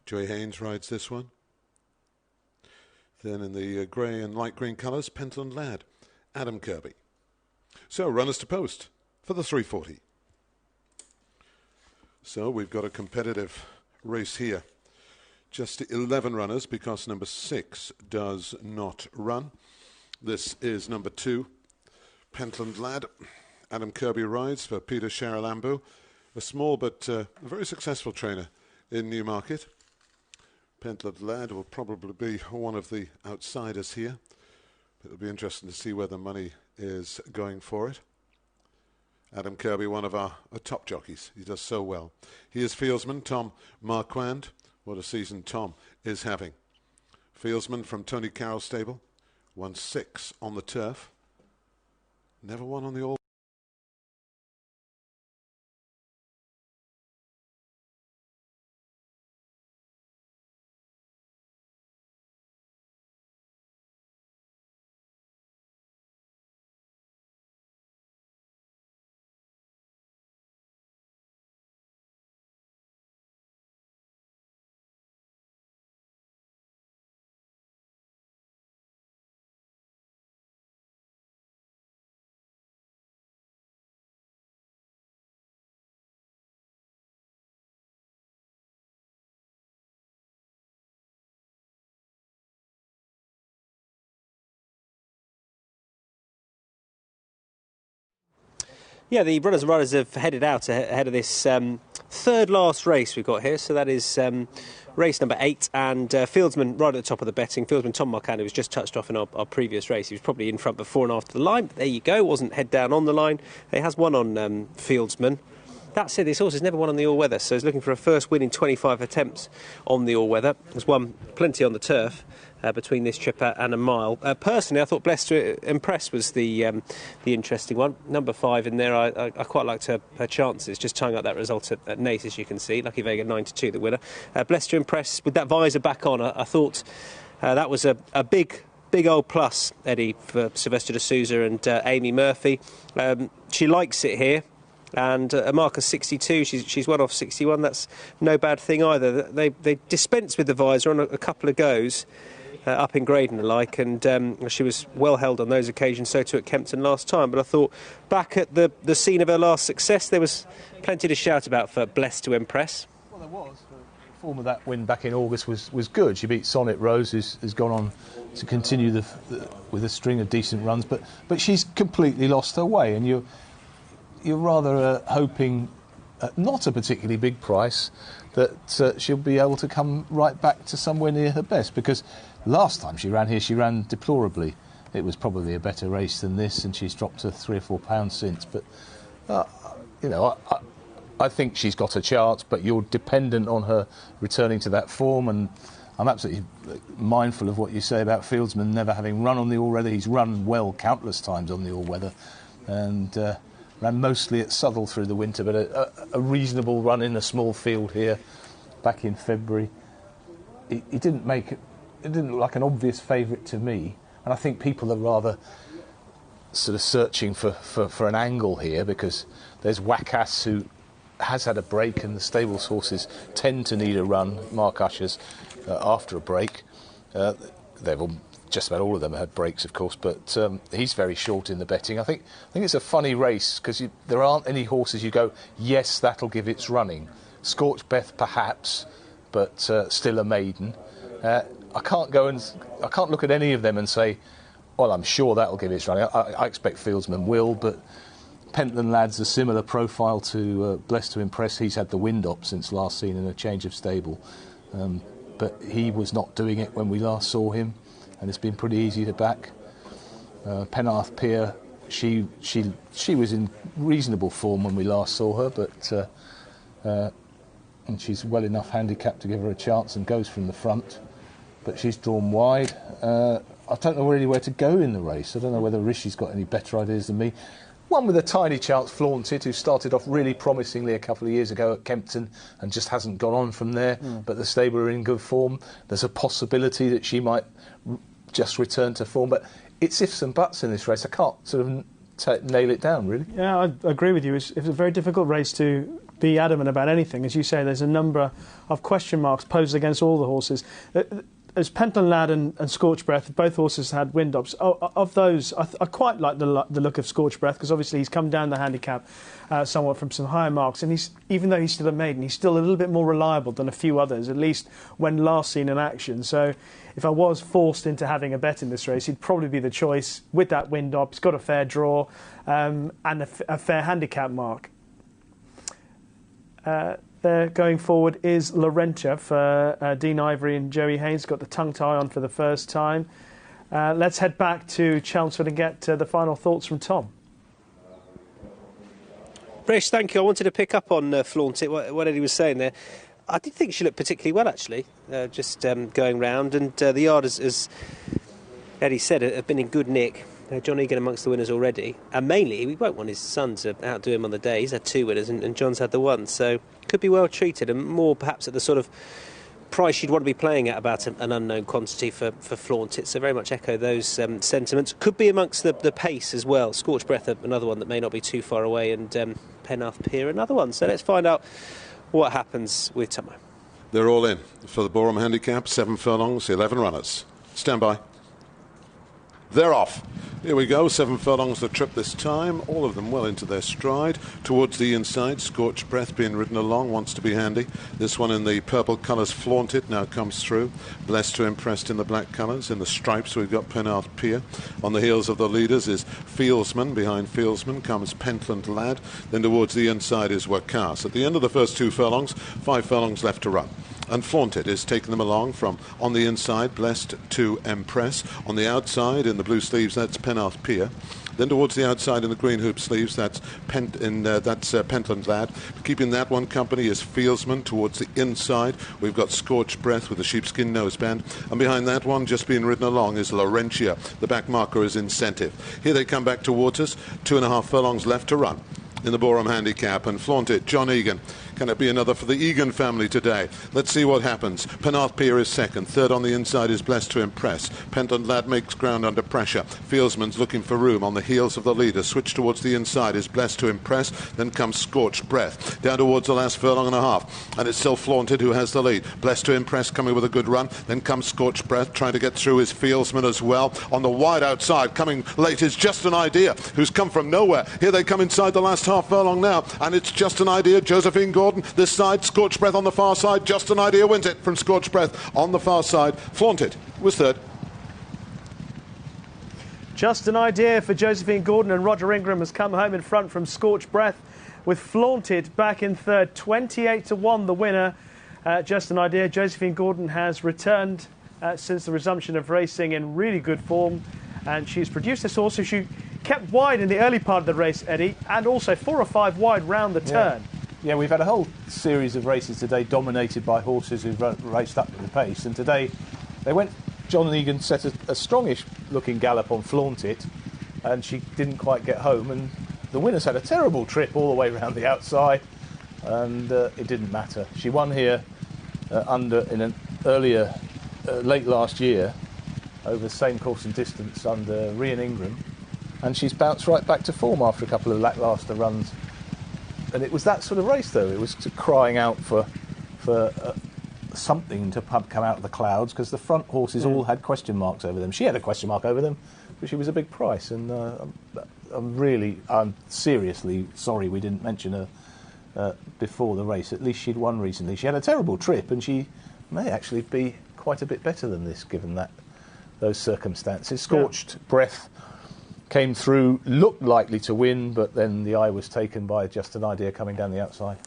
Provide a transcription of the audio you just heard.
Joey Haynes rides this one. Then in the grey and light green colours, Pentland Lad, Adam Kirby. So runners to post for the 340. So we've got a competitive race here. Just 11 runners because number 6 does not run. This is number 2, Pentland Lad. Adam Kirby rides for Peter Charalambous, a small but very successful trainer in Newmarket. Pentland Lad will probably be one of the outsiders here. It'll be interesting to see where the money is going for it. Adam Kirby, one of our top jockeys. He does so well. He is fieldsman Tom Marquand. What a season Tom is having. Fieldsman from Tony Carroll's stable. Won 6 on the turf. Never won on the all. Yeah, the runners and riders have headed out ahead of this third last race we've got here. So that is race number 8, and fieldsman right at the top of the betting. Fieldsman Tom Marquand, who was just touched off in our previous race. He was probably in front before and after the line, but there you go. Wasn't head down on the line. He has won on fieldsman. That said, this horse has never won on the all-weather, so he's looking for a first win in 25 attempts on the all-weather. He's won plenty on the turf between this trip and a mile. Personally, I thought Blessed to Impress was the interesting one. Number 5 in there, I quite liked her chances, just tying up that result at Nace, as you can see. Lucky Vega 9-2, the winner. Blessed to Impress, with that visor back on, I thought that was a big old plus, Eddie, for Silvestre de Sousa and Amy Murphy. She likes it here. And a mark of 62, she's one off 61. That's no bad thing either. They dispensed with the visor on a couple of goes up in grade and the like, and she was well held on those occasions, so too at Kempton last time. But I thought back at the scene of her last success, there was plenty to shout about for Blessed to Impress. Well, there was. The form of that win back in August was good. She beat Sonnet Rose, who's gone on to continue with a string of decent runs, but she's completely lost her way, and you're rather hoping, at not a particularly big price, that she'll be able to come right back to somewhere near her best, because last time she ran here, she ran deplorably. It was probably a better race than this, and she's dropped to £3 or £4 since. But, you know, I think she's got a chance, but you're dependent on her returning to that form, and I'm absolutely mindful of what you say about Fieldsman never having run on the all-weather. He's run well countless times on the all-weather, and ran mostly at Southwell through the winter, but a reasonable run in a small field here back in February. He didn't make it. It didn't look like an obvious favourite to me, and I think people are rather sort of searching for an angle here, because there's Waqaas, who has had a break, and the stables horses tend to need a run, Mark Usher's, after a break. Just about all of them had breaks, of course, but he's very short in the betting. I think it's a funny race, because there aren't any horses you go, yes, that'll give its running. Scorched Beth, perhaps, but still a maiden. I can't look at any of them and say, well, I'm sure that'll give its running. I expect Fieldsman will, but Pentland Lad's a similar profile to Blessed to Impress. He's had the wind up since last seen in a change of stable, but he was not doing it when we last saw him, and it's been pretty easy to back. PENARTH PIER, she was in reasonable form when we last saw her, but and she's well enough handicapped to give her a chance and goes from the front, but she's drawn wide. I don't know really where to go in the race. I don't know whether Rishi's got any better ideas than me. One with a tiny chance, FLAUNT, who started off really promisingly a couple of years ago at Kempton and just hasn't gone on from there, but the stable are in good form. There's a possibility that she might just return to form, but it's ifs and buts in this race. I can't sort of nail it down, really. Yeah, I agree with you. It's a very difficult race to be adamant about anything. As you say, there's a number of question marks posed against all the horses. As Pentland Lad and Scorched Breath, both horses had wind ups. Of those, I quite like the look of Scorched Breath, because obviously he's come down the handicap somewhat from some higher marks, and even though he's still a maiden, he's still a little bit more reliable than a few others, at least when last seen in action. So if I was forced into having a bet in this race, he'd probably be the choice with that wind up. He's got a fair draw and a fair handicap mark. There going forward is LAURENTIA for Dean Ivory and Joey Haynes. Got the tongue tie on for the first time. Let's head back to Chelmsford and get the final thoughts from Tom. Brish, thank you. I wanted to pick up on Flaunt It, what Eddie was saying there. I did think she looked particularly well, actually, just going round. And the yard, as Eddie said, have been in good nick. John Egan amongst the winners already. And mainly, we won't want his son to outdo him on the day. He's had 2 winners and John's had the 1. So could be well treated, and more perhaps at the sort of price you'd want to be playing at, about an unknown quantity for Flaunt It. So very much echo those sentiments. Could be amongst the pace as well. Scorched Breath, another one that may not be too far away, and PENARTH, PIER, another one. So let's find out what happens with Tomo. They're all in for the Boreham Handicap. 7 furlongs, 11 runners. Stand by. They're off. Here we go, 7 furlongs the trip this time, all of them well into their stride. Towards the inside, Scorched Breath being ridden along, wants to be handy. This one in the purple colours, Flaunt It, now comes through. Blessed to Impressed in the black colours. In the stripes we've got PENARTH, PIER. On the heels of the leaders is FIELDSMAN. Behind FIELDSMAN comes Pentland Lad. Then towards the inside is Waqaas. At the end of the first 2 furlongs, 5 furlongs left to run. And Flaunt It is taking them along from on the inside, Blessed to EMPRESS. On the outside, in the blue sleeves, that's PENARTH, PIER. Then towards the outside in the green hoop sleeves, that's Pentland Lad. Keeping that one company is FIELDSMAN. Towards the inside, we've got Scorched Breath with a sheepskin noseband. And behind that one, just being ridden along, is LAURENTIA. The back marker is Incentive. Here they come back towards us. 2.5 furlongs left to run in the Boreham Handicap. And Flaunt It, John Egan. Can it be another for the Egan family today? Let's see what happens. PENARTH, PIER is second. Third on the inside is Blessed to Impress. Pentland Lad makes ground under pressure. FIELDSMAN's looking for room on the heels of the leader. Switch towards the inside is Blessed to Impress. Then comes Scorched Breath. Down towards the last furlong and a half. And it's still Flaunt It who has the lead. Blessed to Impress coming with a good run. Then comes Scorched Breath. Trying to get through is FIELDSMAN as well. On the wide outside, coming late is Just an Idea, who's come from nowhere. Here they come inside the last half furlong now. And it's Just an Idea. Josephine Gordon this side. Scorched Breath on the far side. Just an Idea wins it from Scorched Breath on the far side. Flaunt It was third. Just an Idea for Josephine Gordon, and Roger Ingram has come home in front from Scorched Breath with Flaunt It back in third. 28-1 the winner. Just an Idea. Josephine Gordon has returned since the resumption of racing in really good form, and she's produced this horse who she kept wide in the early part of the race, Eddie, and also 4 or 5 wide round the turn. Yeah, we've had a whole series of races today dominated by horses who've raced up to the pace, and today they went. John Egan set a strongish looking gallop on Flaunt It, and she didn't quite get home, and the winners had a terrible trip all the way around the outside, and it didn't matter. She won here in an earlier late last year over the same course and distance under Rian Ingram, and she's bounced right back to form after a couple of lacklustre runs. And it was that sort of race, though. It was crying out for something to come out of the clouds, because the front horses all had question marks over them. She had a question mark over them, but she was a big price. And I'm seriously sorry we didn't mention her before the race. At least she'd won recently. She had a terrible trip, and she may actually be quite a bit better than this, given those circumstances. Scorched Breath came through, looked likely to win, but then the eye was taken by Just an Idea coming down the outside.